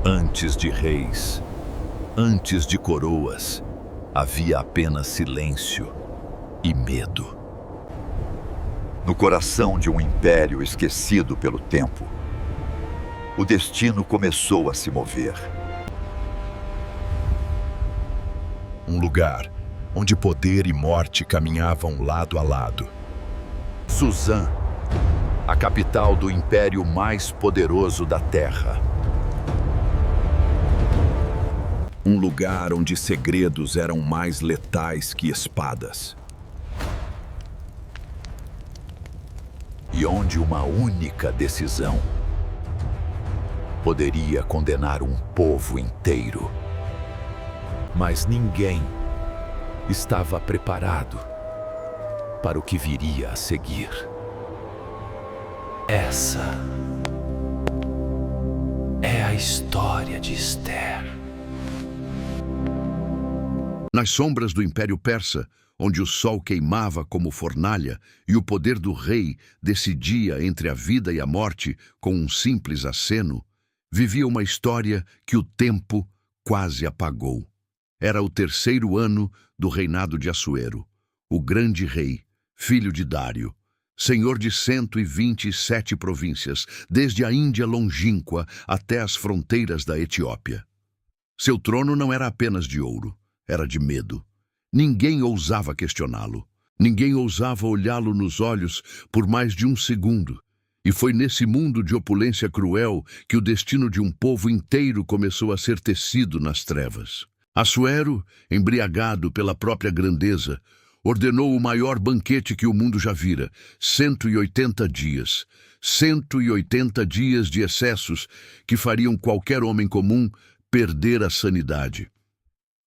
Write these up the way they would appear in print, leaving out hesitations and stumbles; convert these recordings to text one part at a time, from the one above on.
Antes de reis, antes de coroas, havia apenas silêncio e medo. No coração de um império esquecido pelo tempo, o destino começou a se mover. Um lugar onde poder e morte caminhavam lado a lado. Suzã, a capital do império mais poderoso da Terra. Um lugar onde segredos eram mais letais que espadas. E onde uma única decisão poderia condenar um povo inteiro. Mas ninguém estava preparado para o que viria a seguir. Essa é a história de Esther. Nas sombras do Império Persa, onde o sol queimava como fornalha e o poder do rei decidia entre a vida e a morte com um simples aceno, vivia uma história que o tempo quase apagou. Era o 3º ano do reinado de Assuero, o grande rei, filho de Dário, senhor de 127 províncias, desde a Índia longínqua até as fronteiras da Etiópia. Seu trono não era apenas de ouro, era de medo. Ninguém ousava questioná-lo. Ninguém ousava olhá-lo nos olhos por mais de um segundo. E foi nesse mundo de opulência cruel que o destino de um povo inteiro começou a ser tecido nas trevas. Assuero, embriagado pela própria grandeza, ordenou o maior banquete que o mundo já vira, 180 dias. 180 dias de excessos que fariam qualquer homem comum perder a sanidade.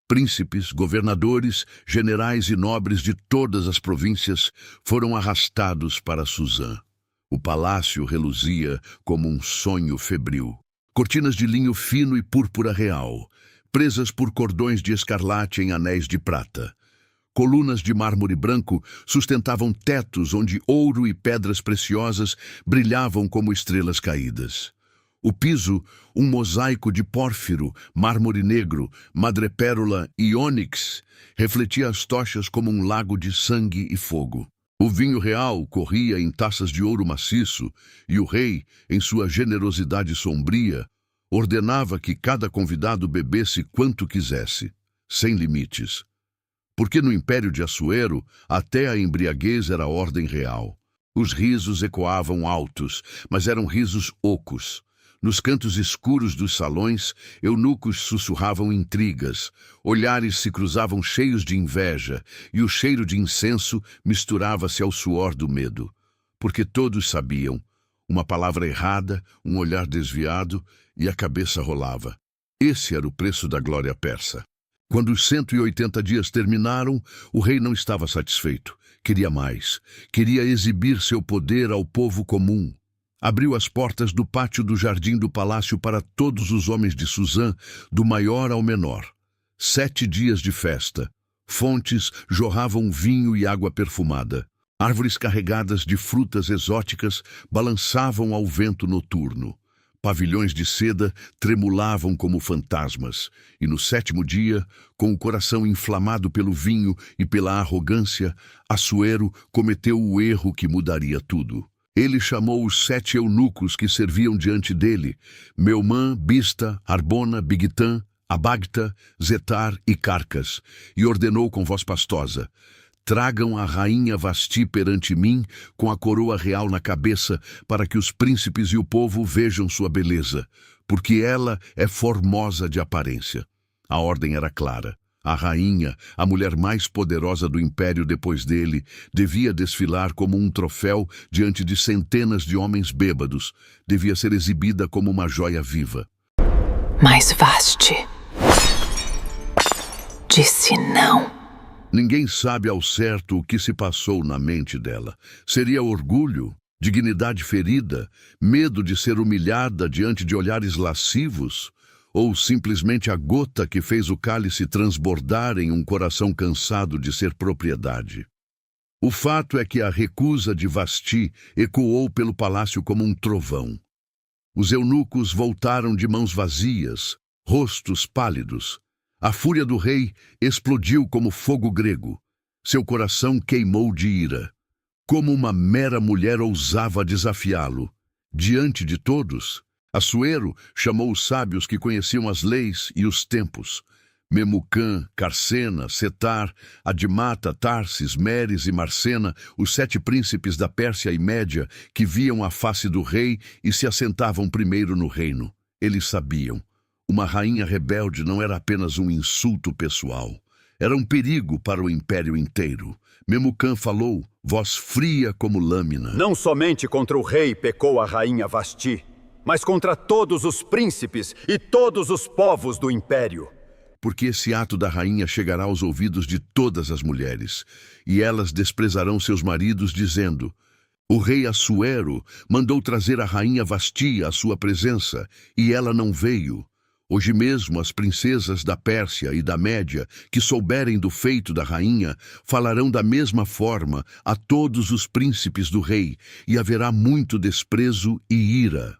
Príncipes, governadores, generais e nobres de todas as províncias foram arrastados para Suzã. O palácio reluzia como um sonho febril. Cortinas de linho fino e púrpura real, presas por cordões de escarlate em anéis de prata. Colunas de mármore branco sustentavam tetos onde ouro e pedras preciosas brilhavam como estrelas caídas. O piso, um mosaico de pórfiro, mármore negro, madrepérola e ônix, refletia as tochas como um lago de sangue e fogo. O vinho real corria em taças de ouro maciço e o rei, em sua generosidade sombria, ordenava que cada convidado bebesse quanto quisesse, sem limites. Porque no império de Assuero, até a embriaguez era ordem real. Os risos ecoavam altos, mas eram risos ocos. Nos cantos escuros dos salões, eunucos sussurravam intrigas, olhares se cruzavam cheios de inveja, e o cheiro de incenso misturava-se ao suor do medo. Porque todos sabiam, uma palavra errada, um olhar desviado, e a cabeça rolava. Esse era o preço da glória persa. Quando os 180 dias terminaram, o rei não estava satisfeito. Queria mais. Queria exibir seu poder ao povo comum. Abriu as portas do pátio do jardim do palácio para todos os homens de Suzã, do maior ao menor. 7 dias de festa. Fontes jorravam vinho e água perfumada. Árvores carregadas de frutas exóticas balançavam ao vento noturno. Pavilhões de seda tremulavam como fantasmas. E no 7º dia, com o coração inflamado pelo vinho e pela arrogância, Assuero cometeu o erro que mudaria tudo. Ele chamou os 7 eunucos que serviam diante dele, Meumã, Bista, Arbona, Bigtã, Abagta, Zetar e Carcas, e ordenou com voz pastosa: tragam a rainha Vasti perante mim, com a coroa real na cabeça, para que os príncipes e o povo vejam sua beleza, porque ela é formosa de aparência. A ordem era clara. A rainha, a mulher mais poderosa do império depois dele, devia desfilar como um troféu diante de centenas de homens bêbados. Devia ser exibida como uma joia viva. Mas Vasti disse não. Ninguém sabe ao certo o que se passou na mente dela. Seria orgulho, dignidade ferida, medo de ser humilhada diante de olhares lascivos? Ou simplesmente a gota que fez o cálice transbordar em um coração cansado de ser propriedade? O fato é que a recusa de Vasti ecoou pelo palácio como um trovão. Os eunucos voltaram de mãos vazias, rostos pálidos. A fúria do rei explodiu como fogo grego. Seu coração queimou de ira. Como uma mera mulher ousava desafiá-lo? Diante de todos, Assuero chamou os sábios que conheciam as leis e os tempos. Memucã, Carcena, Setar, Adimata, Tarsis, Meres e Marcena, os 7 príncipes da Pérsia e Média, que viam a face do rei e se assentavam primeiro no reino. Eles sabiam. Uma rainha rebelde não era apenas um insulto pessoal. Era um perigo para o império inteiro. Memucã falou, voz fria como lâmina. Não somente contra o rei pecou a rainha Vasti, mas contra todos os príncipes e todos os povos do império. Porque esse ato da rainha chegará aos ouvidos de todas as mulheres, e elas desprezarão seus maridos, dizendo, o rei Assuero mandou trazer a rainha Vasti à sua presença, e ela não veio. Hoje mesmo as princesas da Pérsia e da Média, que souberem do feito da rainha, falarão da mesma forma a todos os príncipes do rei, e haverá muito desprezo e ira.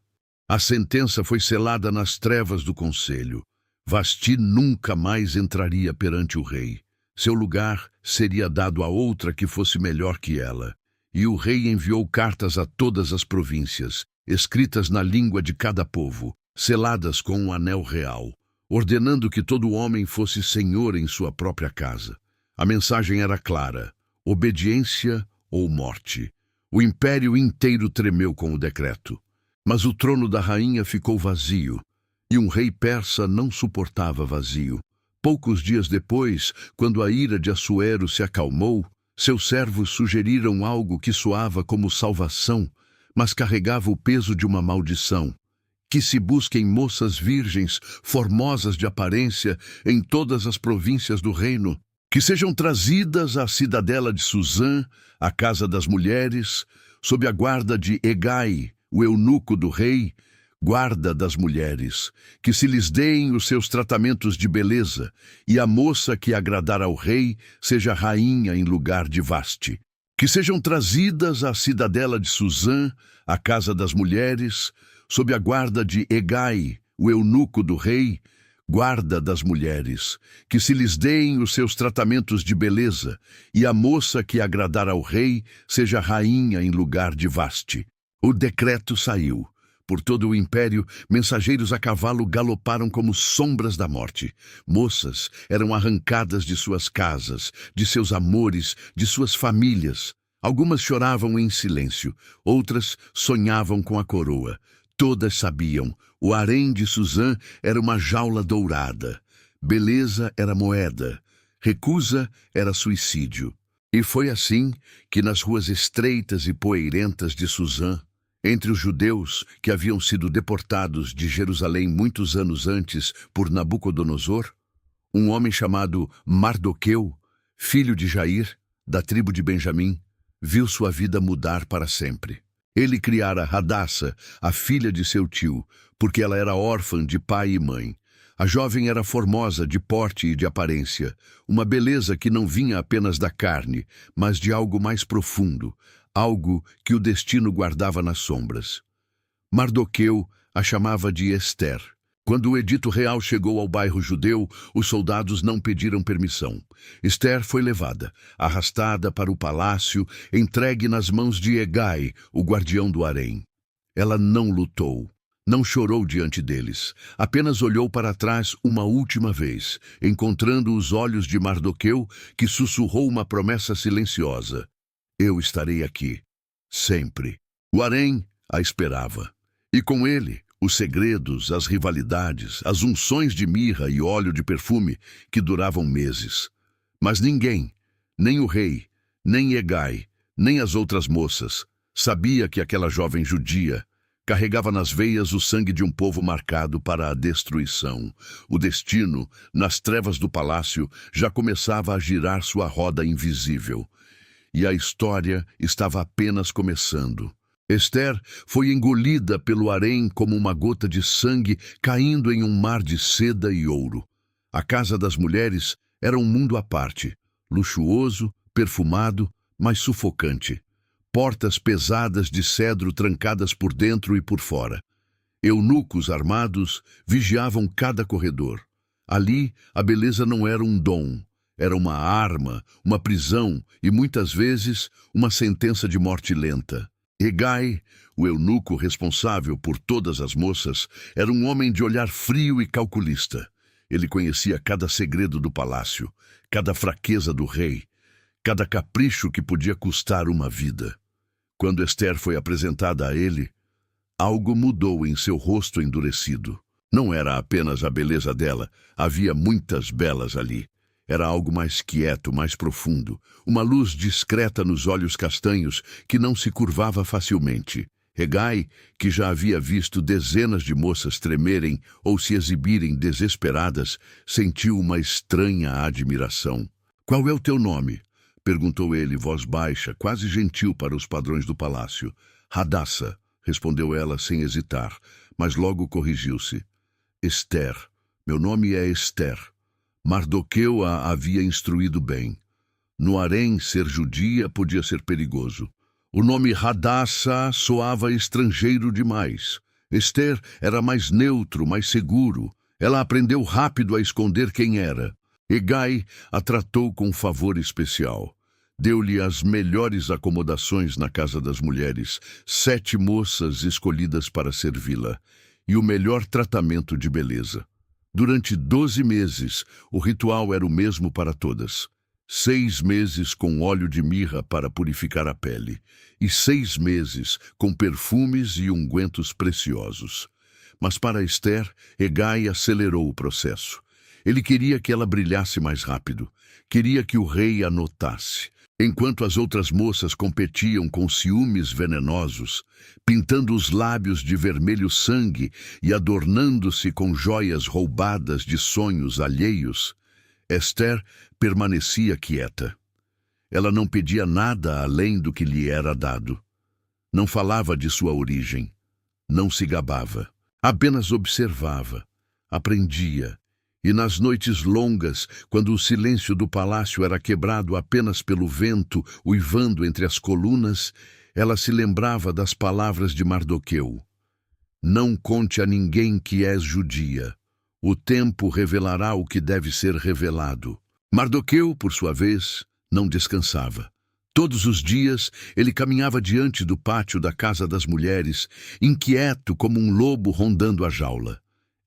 A sentença foi selada nas trevas do conselho. Vasti nunca mais entraria perante o rei. Seu lugar seria dado a outra que fosse melhor que ela. E o rei enviou cartas a todas as províncias, escritas na língua de cada povo, seladas com um anel real, ordenando que todo homem fosse senhor em sua própria casa. A mensagem era clara: obediência ou morte. O império inteiro tremeu com o decreto. Mas o trono da rainha ficou vazio, e um rei persa não suportava vazio. Poucos dias depois, quando a ira de Assuero se acalmou, seus servos sugeriram algo que soava como salvação, mas carregava o peso de uma maldição. Que se busquem moças virgens, formosas de aparência, em todas as províncias do reino, que sejam trazidas à cidadela de Suzã, à casa das mulheres, sob a guarda de Hegai, o eunuco do rei, guarda das mulheres, que se lhes deem os seus tratamentos de beleza, e a moça que agradar ao rei seja rainha em lugar de Vasti. Que sejam trazidas à cidadela de Suzã, à casa das mulheres, sob a guarda de Hegai, o eunuco do rei, guarda das mulheres, que se lhes deem os seus tratamentos de beleza, e a moça que agradar ao rei seja rainha em lugar de Vasti. O decreto saiu. Por todo o império, mensageiros a cavalo galoparam como sombras da morte. Moças eram arrancadas de suas casas, de seus amores, de suas famílias. Algumas choravam em silêncio, outras sonhavam com a coroa. Todas sabiam, o harém de Suzã era uma jaula dourada. Beleza era moeda, recusa era suicídio. E foi assim que nas ruas estreitas e poeirentas de Suzã, entre os judeus que haviam sido deportados de Jerusalém muitos anos antes por Nabucodonosor, um homem chamado Mardoqueu, filho de Jair, da tribo de Benjamim, viu sua vida mudar para sempre. Ele criara Hadassa, a filha de seu tio, porque ela era órfã de pai e mãe. A jovem era formosa de porte e de aparência, uma beleza que não vinha apenas da carne, mas de algo mais profundo, algo que o destino guardava nas sombras. Mardoqueu a chamava de Ester. Quando o edito real chegou ao bairro judeu, os soldados não pediram permissão. Ester foi levada, arrastada para o palácio, entregue nas mãos de Hegai, o guardião do harém. Ela não lutou, não chorou diante deles, apenas olhou para trás uma última vez, encontrando os olhos de Mardoqueu, que sussurrou uma promessa silenciosa: eu estarei aqui, sempre. O harém a esperava, e com ele os segredos, as rivalidades, as unções de mirra e óleo de perfume que duravam meses. Mas ninguém, nem o rei, nem Hegai, nem as outras moças, sabia que aquela jovem judia carregava nas veias o sangue de um povo marcado para a destruição. O destino, nas trevas do palácio, já começava a girar sua roda invisível. E a história estava apenas começando. Ester foi engolida pelo harém como uma gota de sangue caindo em um mar de seda e ouro. A casa das mulheres era um mundo à parte, luxuoso, perfumado, mas sufocante. Portas pesadas de cedro trancadas por dentro e por fora. Eunucos armados vigiavam cada corredor. Ali, a beleza não era um dom, era uma arma, uma prisão e, muitas vezes, uma sentença de morte lenta. Hegai, o eunuco responsável por todas as moças, era um homem de olhar frio e calculista. Ele conhecia cada segredo do palácio, cada fraqueza do rei, cada capricho que podia custar uma vida. Quando Esther foi apresentada a ele, algo mudou em seu rosto endurecido. Não era apenas a beleza dela, havia muitas belas ali. Era algo mais quieto, mais profundo, uma luz discreta nos olhos castanhos que não se curvava facilmente. Hegai, que já havia visto dezenas de moças tremerem ou se exibirem desesperadas, sentiu uma estranha admiração. "Qual é o teu nome?" perguntou ele, voz baixa, quase gentil para os padrões do palácio. "Hadassa", respondeu ela sem hesitar, mas logo corrigiu-se. "Esther. Meu nome é Esther." Mardoqueu a havia instruído bem. No harém, ser judia podia ser perigoso. O nome Hadassa soava estrangeiro demais. Esther era mais neutro, mais seguro. Ela aprendeu rápido a esconder quem era. Hegai a tratou com favor especial. Deu-lhe as melhores acomodações na casa das mulheres, 7 moças escolhidas para servi-la, e o melhor tratamento de beleza. Durante 12 meses, o ritual era o mesmo para todas. 6 meses com óleo de mirra para purificar a pele, e 6 meses com perfumes e ungüentos preciosos. Mas para Esther, Hegai acelerou o processo. Ele queria que ela brilhasse mais rápido. Queria que o rei a notasse. Enquanto as outras moças competiam com ciúmes venenosos, pintando os lábios de vermelho sangue e adornando-se com joias roubadas de sonhos alheios, Esther permanecia quieta. Ela não pedia nada além do que lhe era dado. Não falava de sua origem. Não se gabava. Apenas observava, aprendia. E nas noites longas, quando o silêncio do palácio era quebrado apenas pelo vento uivando entre as colunas, ela se lembrava das palavras de Mardoqueu. "Não conte a ninguém que és judia. O tempo revelará o que deve ser revelado." Mardoqueu, por sua vez, não descansava. Todos os dias, ele caminhava diante do pátio da casa das mulheres, inquieto como um lobo rondando a jaula.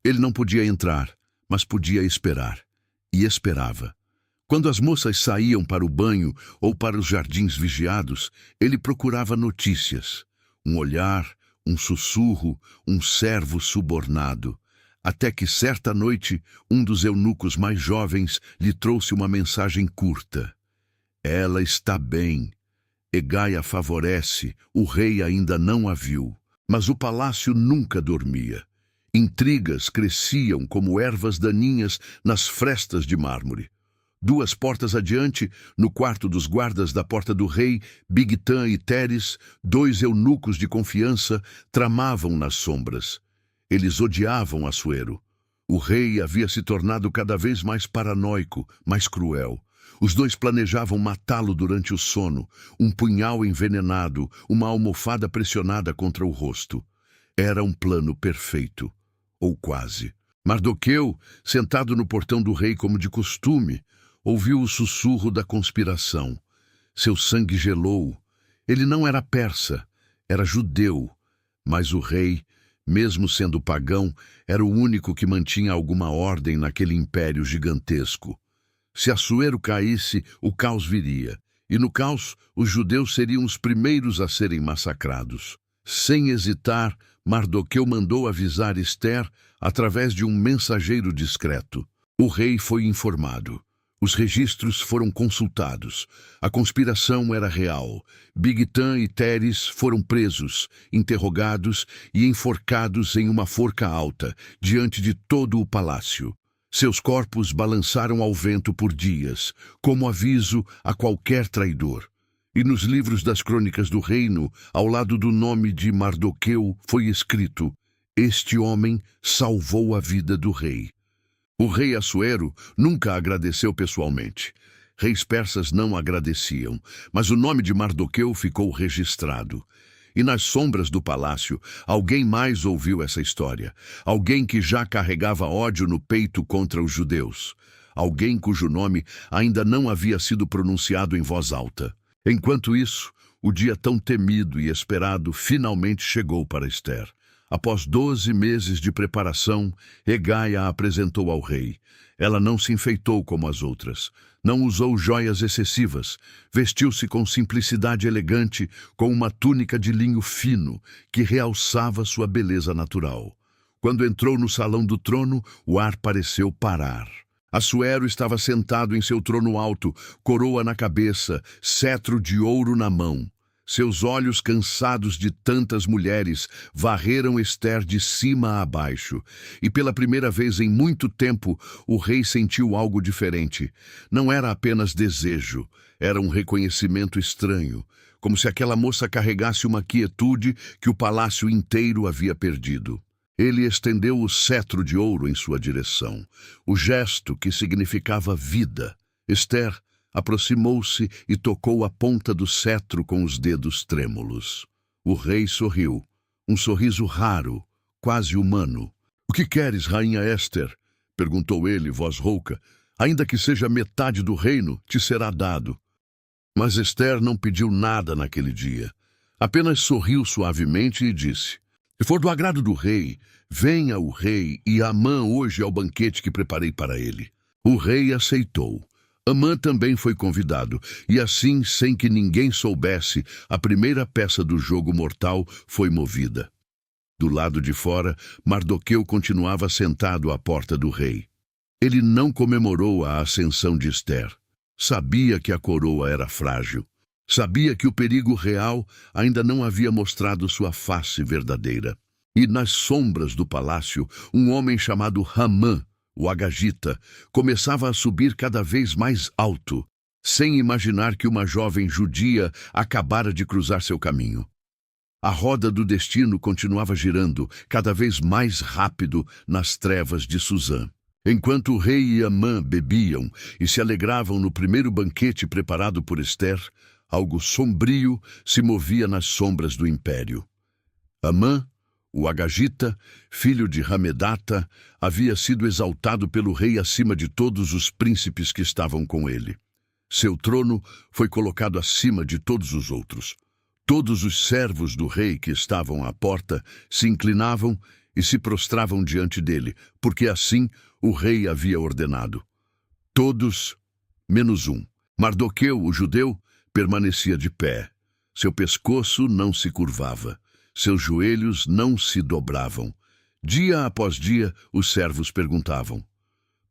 Ele não podia entrar, mas podia esperar. E esperava. Quando as moças saíam para o banho ou para os jardins vigiados, ele procurava notícias. Um olhar, um sussurro, um servo subornado. Até que, certa noite, um dos eunucos mais jovens lhe trouxe uma mensagem curta. "Ela está bem. Hegai a favorece, o rei ainda não a viu." Mas o palácio nunca dormia. Intrigas cresciam como ervas daninhas nas frestas de mármore. 2 portas adiante, no quarto dos guardas da porta do rei, Bigtã e Teres, 2 eunucos de confiança, tramavam nas sombras. Eles odiavam Assuero. O rei havia se tornado cada vez mais paranoico, mais cruel. Os 2 planejavam matá-lo durante o sono, um punhal envenenado, uma almofada pressionada contra o rosto. Era um plano perfeito. Ou quase. Mardoqueu, sentado no portão do rei como de costume, ouviu o sussurro da conspiração. Seu sangue gelou. Ele não era persa, era judeu. Mas o rei, mesmo sendo pagão, era o único que mantinha alguma ordem naquele império gigantesco. Se Assuero caísse, o caos viria. E no caos, os judeus seriam os primeiros a serem massacrados. Sem hesitar, Mardoqueu mandou avisar Esther através de um mensageiro discreto. O rei foi informado. Os registros foram consultados. A conspiração era real. Bigtã e Teres foram presos, interrogados e enforcados em uma forca alta, diante de todo o palácio. Seus corpos balançaram ao vento por dias, como aviso a qualquer traidor. E nos livros das crônicas do reino, ao lado do nome de Mardoqueu, foi escrito: "Este homem salvou a vida do rei." O rei Assuero nunca agradeceu pessoalmente. Reis persas não agradeciam, mas o nome de Mardoqueu ficou registrado. E nas sombras do palácio, alguém mais ouviu essa história. Alguém que já carregava ódio no peito contra os judeus. Alguém cujo nome ainda não havia sido pronunciado em voz alta. Enquanto isso, o dia tão temido e esperado finalmente chegou para Esther. Após 12 meses de preparação, Hegai a apresentou ao rei. Ela não se enfeitou como as outras. Não usou joias excessivas. Vestiu-se com simplicidade elegante, com uma túnica de linho fino, que realçava sua beleza natural. Quando entrou no salão do trono, o ar pareceu parar. Assuero estava sentado em seu trono alto, coroa na cabeça, cetro de ouro na mão. Seus olhos, cansados de tantas mulheres, varreram Esther de cima a baixo. E pela primeira vez em muito tempo, o rei sentiu algo diferente. Não era apenas desejo, era um reconhecimento estranho, como se aquela moça carregasse uma quietude que o palácio inteiro havia perdido. Ele estendeu o cetro de ouro em sua direção, o gesto que significava vida. Esther aproximou-se e tocou a ponta do cetro com os dedos trêmulos. O rei sorriu, um sorriso raro, quase humano. "O que queres, rainha Esther?" perguntou ele, voz rouca. "Ainda que seja metade do reino, te será dado." Mas Esther não pediu nada naquele dia. Apenas sorriu suavemente e disse: "Se for do agrado do rei, venha o rei e Amã hoje ao banquete que preparei para ele." O rei aceitou. Amã também foi convidado, e assim, sem que ninguém soubesse, a primeira peça do jogo mortal foi movida. Do lado de fora, Mardoqueu continuava sentado à porta do rei. Ele não comemorou a ascensão de Esther. Sabia que a coroa era frágil. Sabia que o perigo real ainda não havia mostrado sua face verdadeira. E nas sombras do palácio, um homem chamado Hamã, o Agagita, começava a subir cada vez mais alto, sem imaginar que uma jovem judia acabara de cruzar seu caminho. A roda do destino continuava girando, cada vez mais rápido, nas trevas de Suzã. Enquanto o rei e Amã bebiam e se alegravam no primeiro banquete preparado por Esther, algo sombrio se movia nas sombras do império. Amã, o Agagita, filho de Hamedata, havia sido exaltado pelo rei acima de todos os príncipes que estavam com ele. Seu trono foi colocado acima de todos os outros. Todos os servos do rei que estavam à porta se inclinavam e se prostravam diante dele, porque assim o rei havia ordenado. Todos, menos um. Mardoqueu, o judeu, permanecia de pé. Seu pescoço não se curvava. Seus joelhos não se dobravam. Dia após dia, os servos perguntavam: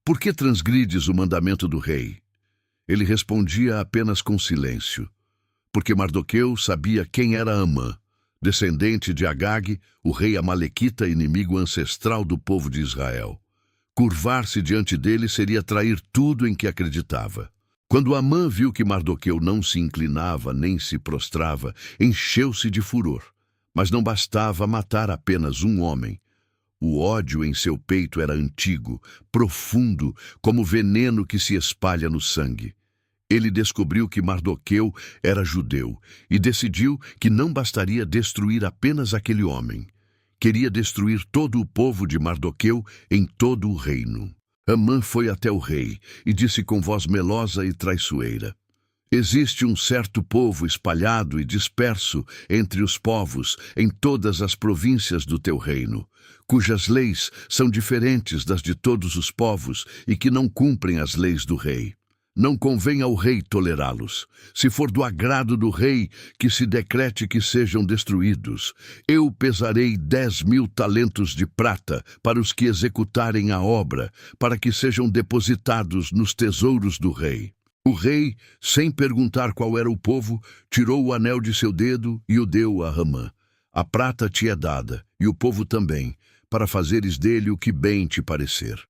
"Por que transgrides o mandamento do rei?" Ele respondia apenas com silêncio, porque Mardoqueu sabia quem era Amã, descendente de Agag, o rei amalequita, inimigo ancestral do povo de Israel. Curvar-se diante dele seria trair tudo em que acreditava. Quando Amã viu que Mardoqueu não se inclinava nem se prostrava, encheu-se de furor. Mas não bastava matar apenas um homem. O ódio em seu peito era antigo, profundo, como veneno que se espalha no sangue. Ele descobriu que Mardoqueu era judeu e decidiu que não bastaria destruir apenas aquele homem. Queria destruir todo o povo de Mardoqueu em todo o reino. Amã foi até o rei e disse com voz melosa e traiçoeira: "Existe um certo povo espalhado e disperso entre os povos em todas as províncias do teu reino, cujas leis são diferentes das de todos os povos e que não cumprem as leis do rei. Não convém ao rei tolerá-los. Se for do agrado do rei, que se decrete que sejam destruídos. Eu pesarei 10.000 talentos de prata para os que executarem a obra, para que sejam depositados nos tesouros do rei." O rei, sem perguntar qual era o povo, tirou o anel de seu dedo e o deu a Amã. "A prata te é dada, e o povo também, para fazeres dele o que bem te parecer."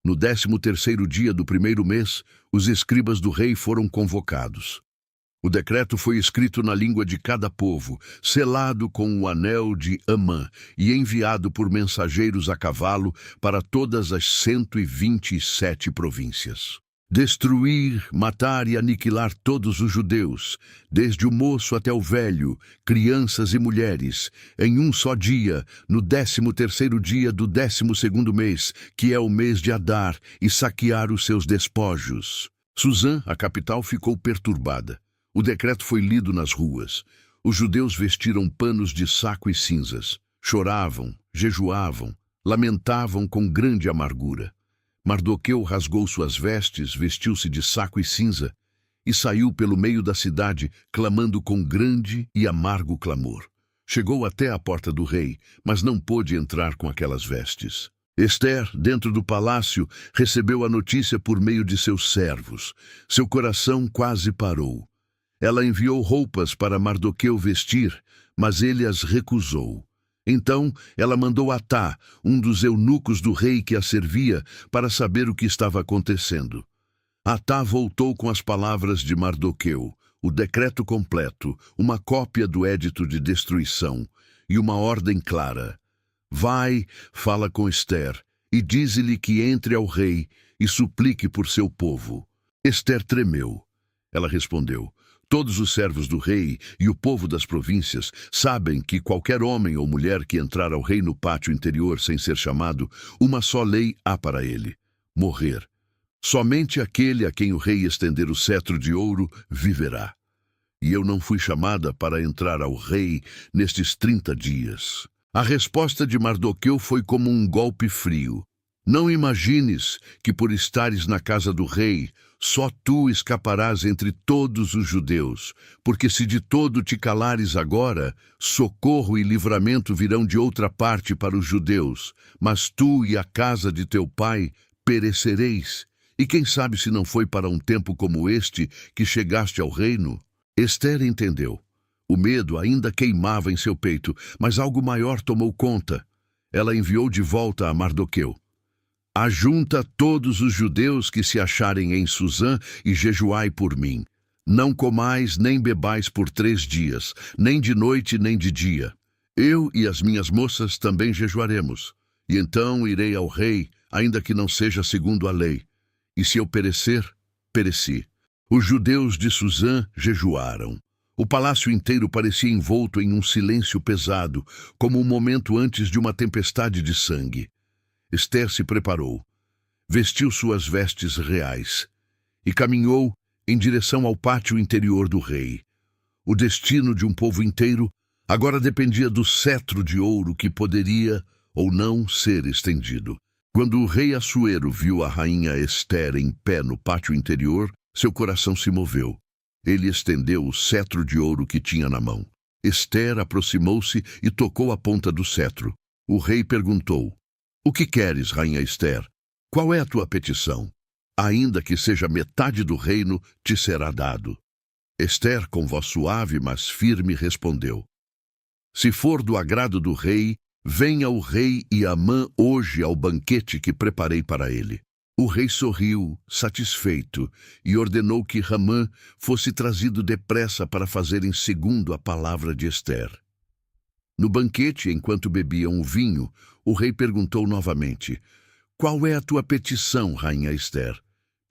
No 13º dia do primeiro mês, os escribas do rei foram convocados. O decreto foi escrito na língua de cada povo, selado com o anel de Amã e enviado por mensageiros a cavalo para todas as 127 províncias. destruir, matar e aniquilar todos os judeus, desde o moço até o velho, crianças e mulheres, em um só dia, no 13º dia do 12º mês, que é o mês de Adar, e saquear os seus despojos. Suzã, a capital, ficou perturbada. O decreto foi lido nas ruas. Os judeus vestiram panos de saco e cinzas. Choravam, jejuavam, lamentavam com grande amargura. Mardoqueu rasgou suas vestes, vestiu-se de saco e cinza e saiu pelo meio da cidade, clamando com grande e amargo clamor. Chegou até a porta do rei, mas não pôde entrar com aquelas vestes. Ester, dentro do palácio, recebeu a notícia por meio de seus servos. Seu coração quase parou. Ela enviou roupas para Mardoqueu vestir, mas ele as recusou. Então, ela mandou Atá, um dos eunucos do rei que a servia, para saber o que estava acontecendo. Atá voltou com as palavras de Mardoqueu, o decreto completo, uma cópia do édito de destruição e uma ordem clara. Vai, fala com Ester, e dize-lhe que entre ao rei e suplique por seu povo. Ester tremeu. Ela respondeu: todos os servos do rei e o povo das províncias sabem que qualquer homem ou mulher que entrar ao rei no pátio interior sem ser chamado, uma só lei há para ele: morrer. Somente aquele a quem o rei estender o cetro de ouro viverá. E eu não fui chamada para entrar ao rei nestes 30 dias. A resposta de Mardoqueu foi como um golpe frio. Não imagines que por estares na casa do rei, só tu escaparás entre todos os judeus, porque se de todo te calares agora, socorro e livramento virão de outra parte para os judeus, mas tu e a casa de teu pai perecereis. E quem sabe se não foi para um tempo como este que chegaste ao reino? Ester entendeu. O medo ainda queimava em seu peito, mas algo maior tomou conta. Ela enviou de volta a Mardoqueu: ajunta todos os judeus que se acharem em Suzã e jejuai por mim. Não comais nem bebais por 3 dias, nem de noite nem de dia. Eu e as minhas moças também jejuaremos. E então irei ao rei, ainda que não seja segundo a lei. E se eu perecer, pereci. Os judeus de Suzã jejuaram. O palácio inteiro parecia envolto em um silêncio pesado, como um momento antes de uma tempestade de sangue. Ester se preparou, vestiu suas vestes reais e caminhou em direção ao pátio interior do rei. O destino de um povo inteiro agora dependia do cetro de ouro que poderia ou não ser estendido. Quando o rei Assuero viu a rainha Ester em pé no pátio interior, seu coração se moveu. Ele estendeu o cetro de ouro que tinha na mão. Ester aproximou-se e tocou a ponta do cetro. O rei perguntou: o que queres, rainha Ester? Qual é a tua petição? Ainda que seja metade do reino, te será dado. Ester, com voz suave, mas firme, respondeu: se for do agrado do rei, venha o rei e Amã hoje ao banquete que preparei para ele. O rei sorriu, satisfeito, e ordenou que Ramã fosse trazido depressa para fazerem segundo a palavra de Ester. No banquete, enquanto bebiam o vinho, o rei perguntou novamente: qual é a tua petição, rainha Ester?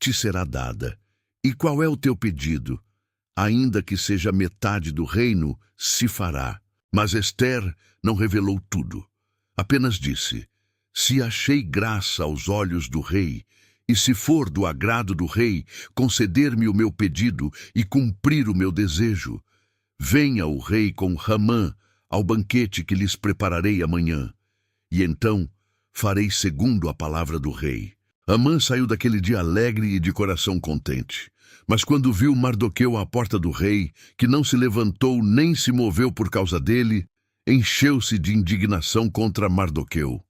Te será dada. E qual é o teu pedido? Ainda que seja metade do reino, se fará. Mas Ester não revelou tudo. Apenas disse: se achei graça aos olhos do rei, e se for do agrado do rei, conceder-me o meu pedido e cumprir o meu desejo, venha o rei com Ramã ao banquete que lhes prepararei amanhã. E então farei segundo a palavra do rei. Amã saiu daquele dia alegre e de coração contente. Mas quando viu Mardoqueu à porta do rei, que não se levantou nem se moveu por causa dele, encheu-se de indignação contra Mardoqueu.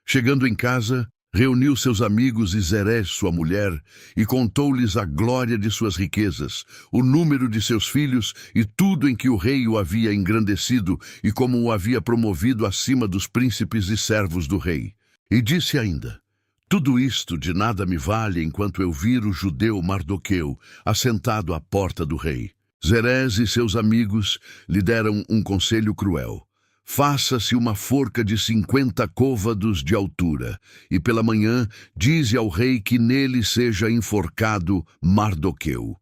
Chegando em casa, reuniu seus amigos e Zeresh, sua mulher, e contou-lhes a glória de suas riquezas, o número de seus filhos e tudo em que o rei o havia engrandecido e como o havia promovido acima dos príncipes e servos do rei. E disse ainda: tudo isto de nada me vale enquanto eu vir o judeu Mardoqueu assentado à porta do rei. Zeresh e seus amigos lhe deram um conselho cruel: faça-se uma forca de 50 côvados de altura, e pela manhã dize ao rei que nele seja enforcado Mardoqueu.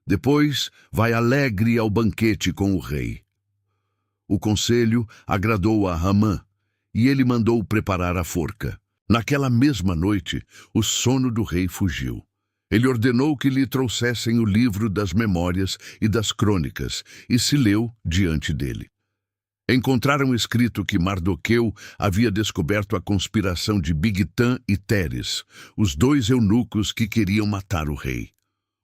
Depois vai alegre ao banquete com o rei. O conselho agradou a Amã, e ele mandou preparar a forca. Naquela mesma noite, o sono do rei fugiu. Ele ordenou que lhe trouxessem o livro das memórias e das crônicas, e se leu diante dele. Encontraram escrito que Mardoqueu havia descoberto a conspiração de Bigtã e Teres, os 2 eunucos que queriam matar o rei.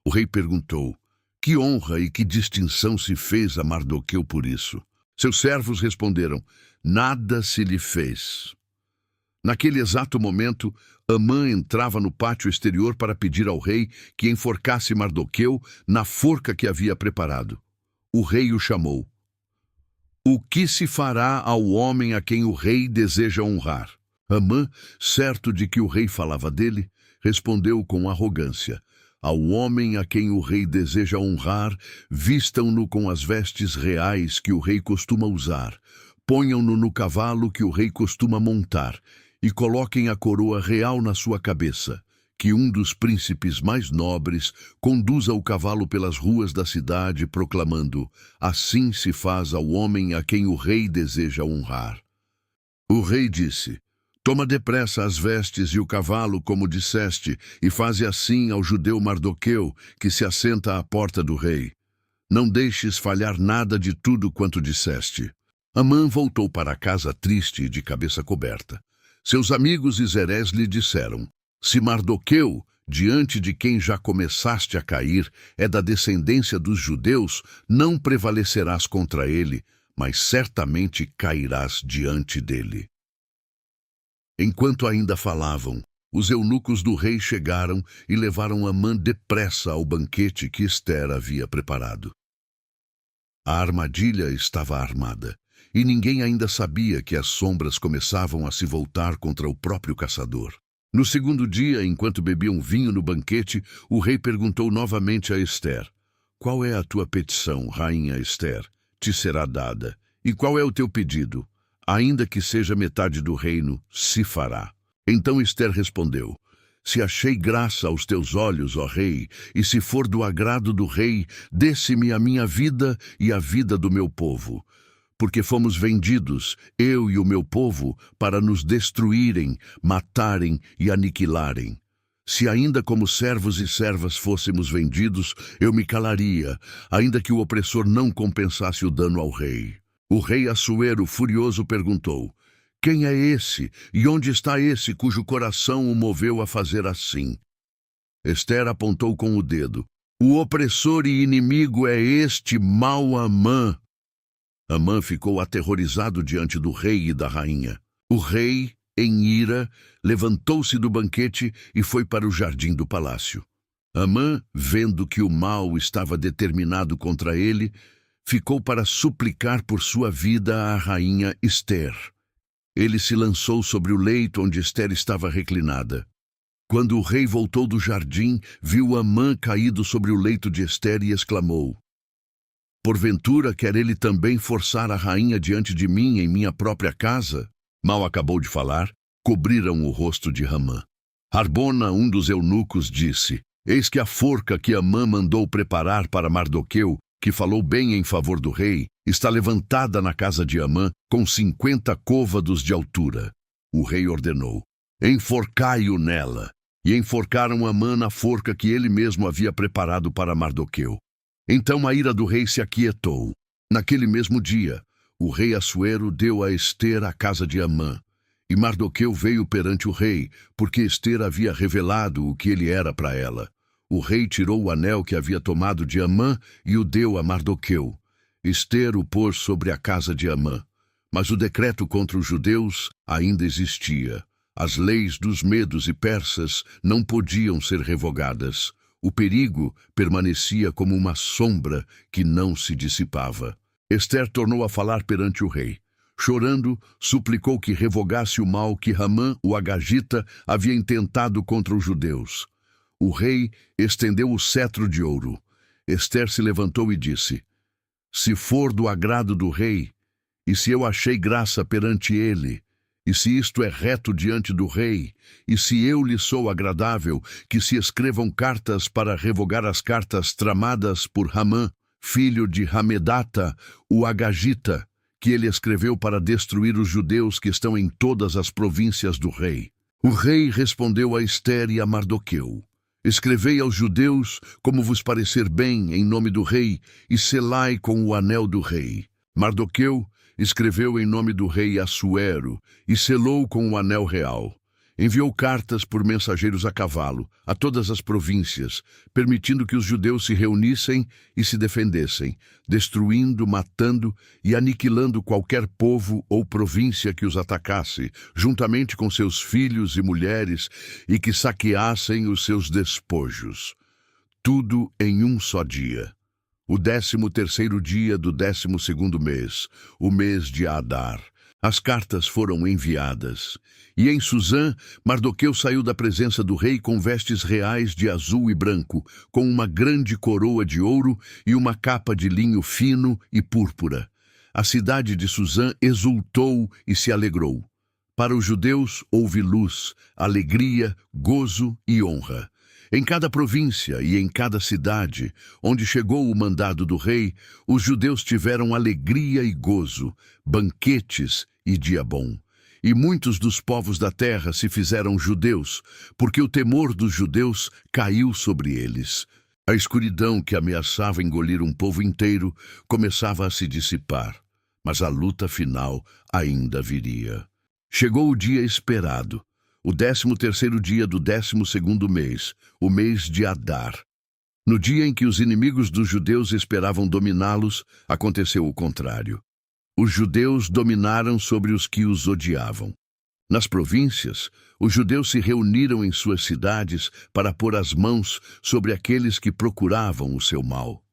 O rei perguntou: que honra e que distinção se fez a Mardoqueu por isso? Seus servos responderam: nada se lhe fez. Naquele exato momento, Amã entrava no pátio exterior para pedir ao rei que enforcasse Mardoqueu na forca que havia preparado. O rei o chamou. O que se fará ao homem a quem o rei deseja honrar? Amã, certo de que o rei falava dele, respondeu com arrogância: ao homem a quem o rei deseja honrar, vistam-no com as vestes reais que o rei costuma usar, ponham-no no cavalo que o rei costuma montar, e coloquem a coroa real na sua cabeça. Que um dos príncipes mais nobres conduza o cavalo pelas ruas da cidade, proclamando: assim se faz ao homem a quem o rei deseja honrar. O rei disse: toma depressa as vestes e o cavalo, como disseste, e faze assim ao judeu Mardoqueu, que se assenta à porta do rei. Não deixes falhar nada de tudo quanto disseste. Amã voltou para casa triste e de cabeça coberta. Seus amigos e Zerés lhe disseram: se Mardoqueu, diante de quem já começaste a cair, é da descendência dos judeus, não prevalecerás contra ele, mas certamente cairás diante dele. Enquanto ainda falavam, os eunucos do rei chegaram e levaram Amã depressa ao banquete que Ester havia preparado. A armadilha estava armada, e ninguém ainda sabia que as sombras começavam a se voltar contra o próprio caçador. No segundo dia, enquanto bebiam vinho no banquete, o rei perguntou novamente a Ester: qual é a tua petição, rainha Ester? Te será dada. E qual é o teu pedido? Ainda que seja metade do reino, se fará. Então Ester respondeu: se achei graça aos teus olhos, ó rei, e se for do agrado do rei, dê-se-me a minha vida e a vida do meu povo. Porque fomos vendidos, eu e o meu povo, para nos destruírem, matarem e aniquilarem. Se ainda como servos e servas fôssemos vendidos, eu me calaria, ainda que o opressor não compensasse o dano ao rei. O rei Assuero, furioso, perguntou: quem é esse, e onde está esse cujo coração o moveu a fazer assim? Ester apontou com o dedo: o opressor e inimigo é este mau Amã. Amã ficou aterrorizado diante do rei e da rainha. O rei, em ira, levantou-se do banquete e foi para o jardim do palácio. Amã, vendo que o mal estava determinado contra ele, ficou para suplicar por sua vida à rainha Ester. Ele se lançou sobre o leito onde Ester estava reclinada. Quando o rei voltou do jardim, viu Amã caído sobre o leito de Ester e exclamou: porventura quer ele também forçar a rainha diante de mim em minha própria casa? Mal acabou de falar, cobriram o rosto de Amã. Harbona, um dos eunucos, disse: eis que a forca que Amã mandou preparar para Mardoqueu, que falou bem em favor do rei, está levantada na casa de Amã com 50 côvados de altura. O rei ordenou: enforcai-o nela. E enforcaram Amã na forca que ele mesmo havia preparado para Mardoqueu. Então a ira do rei se aquietou. Naquele mesmo dia, o rei Assuero deu a Ester a casa de Amã. E Mardoqueu veio perante o rei, porque Ester havia revelado o que ele era para ela. O rei tirou o anel que havia tomado de Amã e o deu a Mardoqueu. Ester o pôs sobre a casa de Amã. Mas o decreto contra os judeus ainda existia. As leis dos medos e persas não podiam ser revogadas. O perigo permanecia como uma sombra que não se dissipava. Ester tornou a falar perante o rei. Chorando, suplicou que revogasse o mal que Amã, o agagita, havia intentado contra os judeus. O rei estendeu o cetro de ouro. Ester se levantou e disse: se for do agrado do rei, E se eu achei graça perante ele, e se isto é reto diante do rei, e se eu lhe sou agradável, que se escrevam cartas para revogar as cartas tramadas por Ramã, filho de Hamedata, o Agagita, que ele escreveu para destruir os judeus que estão em todas as províncias do rei. O rei respondeu a Ester e a Mardoqueu: escrevei aos judeus como vos parecer bem em nome do rei, e selai com o anel do rei. Mardoqueu escreveu em nome do rei Assuero e selou com o anel real. Enviou cartas por mensageiros a cavalo a todas as províncias, permitindo que os judeus se reunissem e se defendessem, destruindo, matando e aniquilando qualquer povo ou província que os atacasse, juntamente com seus filhos e mulheres, e que saqueassem os seus despojos. Tudo em um só dia. O 13º dia do 12º mês, o mês de Adar. As cartas foram enviadas. E em Suzã, Mardoqueu saiu da presença do rei com vestes reais de azul e branco, com uma grande coroa de ouro e uma capa de linho fino e púrpura. A cidade de Suzã exultou e se alegrou. Para os judeus houve luz, alegria, gozo e honra. Em cada província e em cada cidade, onde chegou o mandado do rei, os judeus tiveram alegria e gozo, banquetes e dia bom. E muitos dos povos da terra se fizeram judeus, porque o temor dos judeus caiu sobre eles. A escuridão que ameaçava engolir um povo inteiro começava a se dissipar, mas a luta final ainda viria. Chegou o dia esperado, o 13º dia do 12º mês, o mês de Adar. No dia em que os inimigos dos judeus esperavam dominá-los, aconteceu o contrário. Os judeus dominaram sobre os que os odiavam. Nas províncias, os judeus se reuniram em suas cidades para pôr as mãos sobre aqueles que procuravam o seu mal.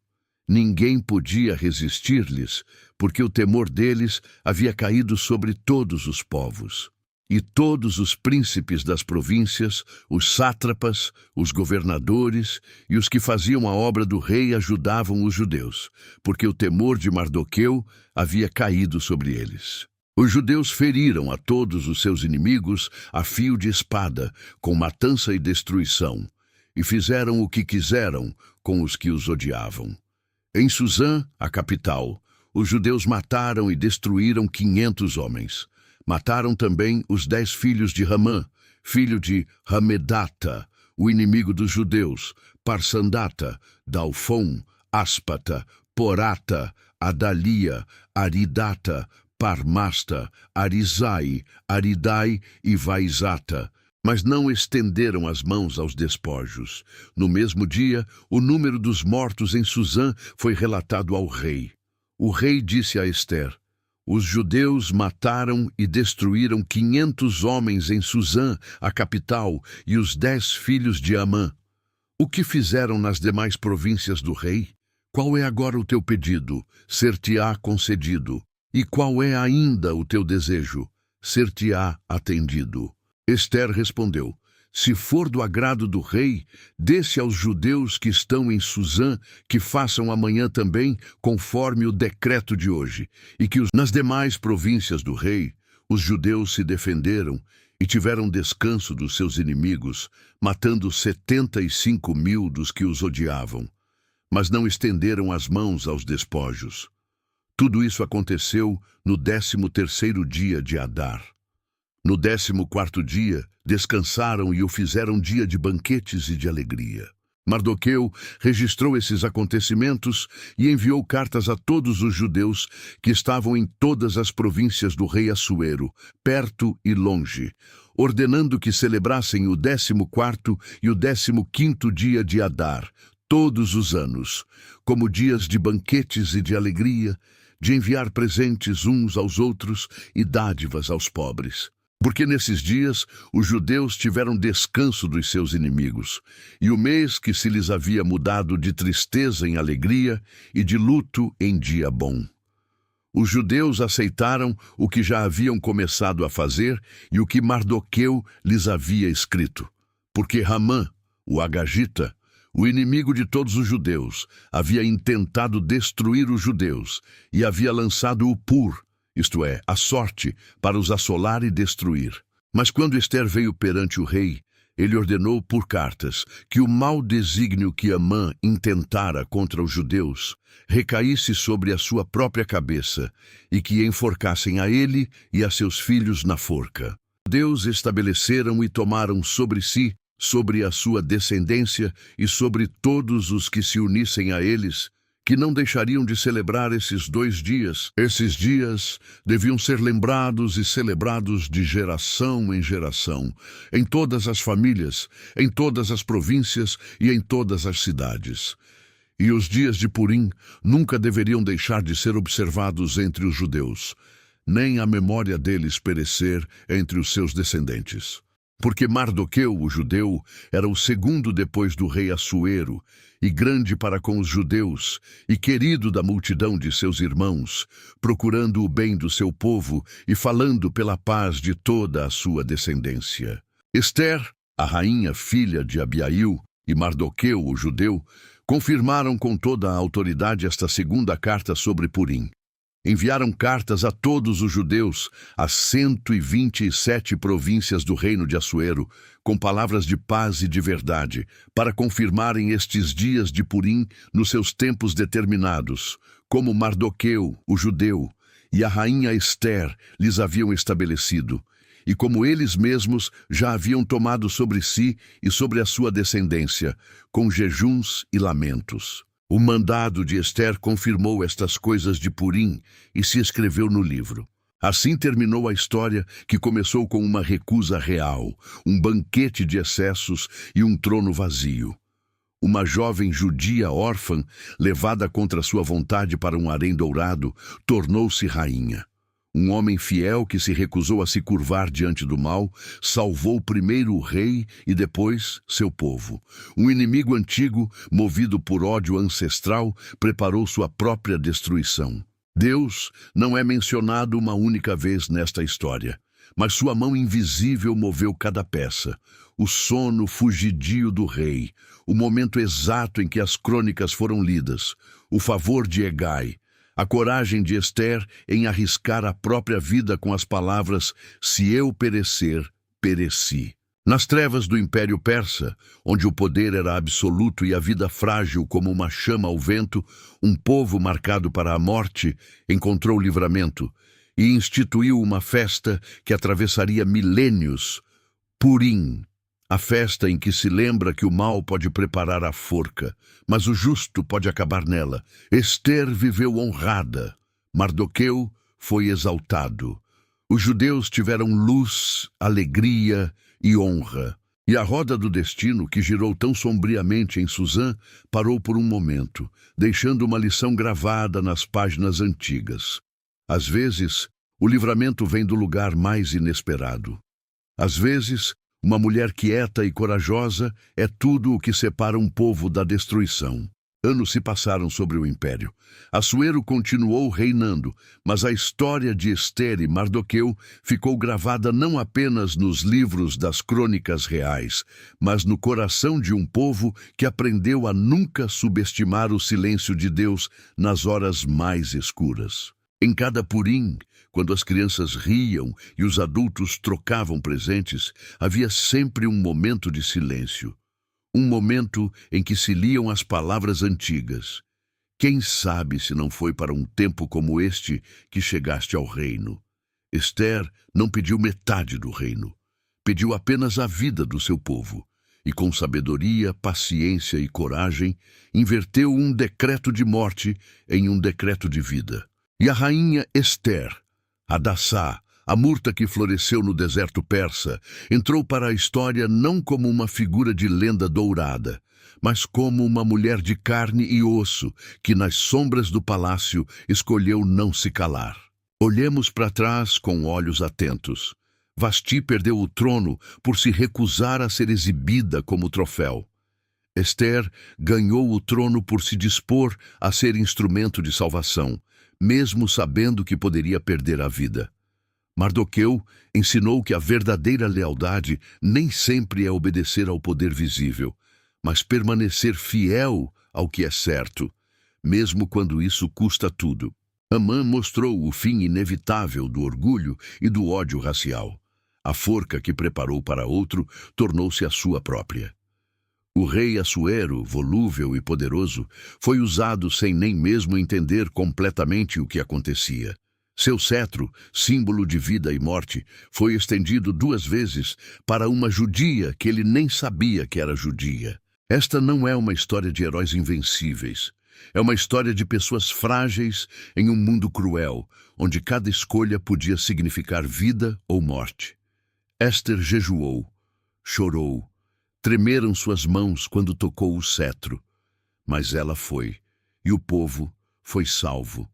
Ninguém podia resistir-lhes, porque o temor deles havia caído sobre todos os povos. E todos os príncipes das províncias, os sátrapas, os governadores e os que faziam a obra do rei ajudavam os judeus, porque o temor de Mardoqueu havia caído sobre eles. Os judeus feriram a todos os seus inimigos a fio de espada, com matança e destruição, e fizeram o que quiseram com os que os odiavam. Em Suzã, a capital, os judeus mataram e destruíram 500 homens. Mataram também os 10 filhos de Ramã, filho de Hamedata, o inimigo dos judeus, Parsandata, Dalfon, Áspata, Porata, Adalia, Aridata, Parmasta, Arizai, Aridai e Vaizata, mas não estenderam as mãos aos despojos. No mesmo dia, o número dos mortos em Suzã foi relatado ao rei. O rei disse a Ester: os judeus mataram e destruíram 500 homens em Suzã, a capital, e os 10 filhos de Amã. O que fizeram nas demais províncias do rei? Qual é agora o teu pedido? Ser-te-á concedido. E qual é ainda o teu desejo? Ser-te-á atendido. Ester respondeu: se for do agrado do rei, dê-se aos judeus que estão em Suzã, que façam amanhã também, conforme o decreto de hoje, e que nas demais províncias do rei, os judeus se defenderam e tiveram descanso dos seus inimigos, matando 75.000 dos que os odiavam, mas não estenderam as mãos aos despojos. Tudo isso aconteceu no 13º dia de Adar. No 14º dia, descansaram e o fizeram dia de banquetes e de alegria. Mardoqueu registrou esses acontecimentos e enviou cartas a todos os judeus que estavam em todas as províncias do rei Assuero, perto e longe, ordenando que celebrassem o 14º e o 15º dia de Adar, todos os anos, como dias de banquetes e de alegria, de enviar presentes uns aos outros e dádivas aos pobres. Porque nesses dias os judeus tiveram descanso dos seus inimigos, e o mês que se lhes havia mudado de tristeza em alegria e de luto em dia bom. Os judeus aceitaram o que já haviam começado a fazer e o que Mardoqueu lhes havia escrito, porque Ramã, o Agagita, o inimigo de todos os judeus, havia intentado destruir os judeus e havia lançado o pur, isto é, a sorte, para os assolar e destruir. Mas quando Ester veio perante o rei, ele ordenou por cartas que o mau desígnio que Amã intentara contra os judeus recaísse sobre a sua própria cabeça e que enforcassem a ele e a seus filhos na forca. Deus estabeleceram e tomaram sobre si, sobre a sua descendência e sobre todos os que se unissem a eles, que não deixariam de celebrar esses 2 dias. Esses dias deviam ser lembrados e celebrados de geração em geração, em todas as famílias, em todas as províncias e em todas as cidades. E os dias de Purim nunca deveriam deixar de ser observados entre os judeus, nem a memória deles perecer entre os seus descendentes. Porque Mardoqueu, o judeu, era o segundo depois do rei Assuero, e grande para com os judeus, e querido da multidão de seus irmãos, procurando o bem do seu povo e falando pela paz de toda a sua descendência. Ester, a rainha filha de Abiail, e Mardoqueu, o judeu, confirmaram com toda a autoridade esta segunda carta sobre Purim. Enviaram cartas a todos os judeus, às 127 províncias do reino de Assuero, com palavras de paz e de verdade, para confirmarem estes dias de Purim nos seus tempos determinados, como Mardoqueu, o judeu, e a rainha Ester lhes haviam estabelecido, e como eles mesmos já haviam tomado sobre si e sobre a sua descendência, com jejuns e lamentos. O mandado de Ester confirmou estas coisas de Purim e se escreveu no livro. Assim terminou a história, que começou com uma recusa real, um banquete de excessos e um trono vazio. Uma jovem judia órfã, levada contra sua vontade para um harém dourado, tornou-se rainha. Um homem fiel que se recusou a se curvar diante do mal, salvou primeiro o rei e depois seu povo. Um inimigo antigo, movido por ódio ancestral, preparou sua própria destruição. Deus não é mencionado uma única vez nesta história, mas sua mão invisível moveu cada peça. O sono fugidio do rei, o momento exato em que as crônicas foram lidas, o favor de Hegai, a coragem de Ester em arriscar a própria vida com as palavras "se eu perecer, pereci". Nas trevas do Império Persa, onde o poder era absoluto e a vida frágil como uma chama ao vento, um povo marcado para a morte encontrou livramento e instituiu uma festa que atravessaria milênios, Purim, a festa em que se lembra que o mal pode preparar a forca, mas o justo pode acabar nela. Ester viveu honrada, Mardoqueu foi exaltado. Os judeus tiveram luz, alegria e honra. E a roda do destino, que girou tão sombriamente em Suzã, parou por um momento, deixando uma lição gravada nas páginas antigas. Às vezes, o livramento vem do lugar mais inesperado. Às vezes, uma mulher quieta e corajosa é tudo o que separa um povo da destruição. Anos se passaram sobre o império. Assuero continuou reinando, mas a história de Ester e Mardoqueu ficou gravada não apenas nos livros das crônicas reais, mas no coração de um povo que aprendeu a nunca subestimar o silêncio de Deus nas horas mais escuras. Em cada Purim, quando as crianças riam e os adultos trocavam presentes, havia sempre um momento de silêncio. Um momento em que se liam as palavras antigas. Quem sabe se não foi para um tempo como este que chegaste ao reino? Ester não pediu metade do reino. Pediu apenas a vida do seu povo. E com sabedoria, paciência e coragem, inverteu um decreto de morte em um decreto de vida. E a rainha Ester, Hadassá, a murta que floresceu no deserto persa, entrou para a história não como uma figura de lenda dourada, mas como uma mulher de carne e osso que nas sombras do palácio escolheu não se calar. Olhemos para trás com olhos atentos. Vasti perdeu o trono por se recusar a ser exibida como troféu. Ester ganhou o trono por se dispor a ser instrumento de salvação, mesmo sabendo que poderia perder a vida. Mardoqueu ensinou que a verdadeira lealdade nem sempre é obedecer ao poder visível, mas permanecer fiel ao que é certo, mesmo quando isso custa tudo. Amã mostrou o fim inevitável do orgulho e do ódio racial. A forca que preparou para outro tornou-se a sua própria. O rei Assuero, volúvel e poderoso, foi usado sem nem mesmo entender completamente o que acontecia. Seu cetro, símbolo de vida e morte, foi estendido 2 vezes para uma judia que ele nem sabia que era judia. Esta não é uma história de heróis invencíveis. É uma história de pessoas frágeis em um mundo cruel, onde cada escolha podia significar vida ou morte. Esther jejuou, chorou, tremeram suas mãos quando tocou o cetro. Mas ela foi, e o povo foi salvo,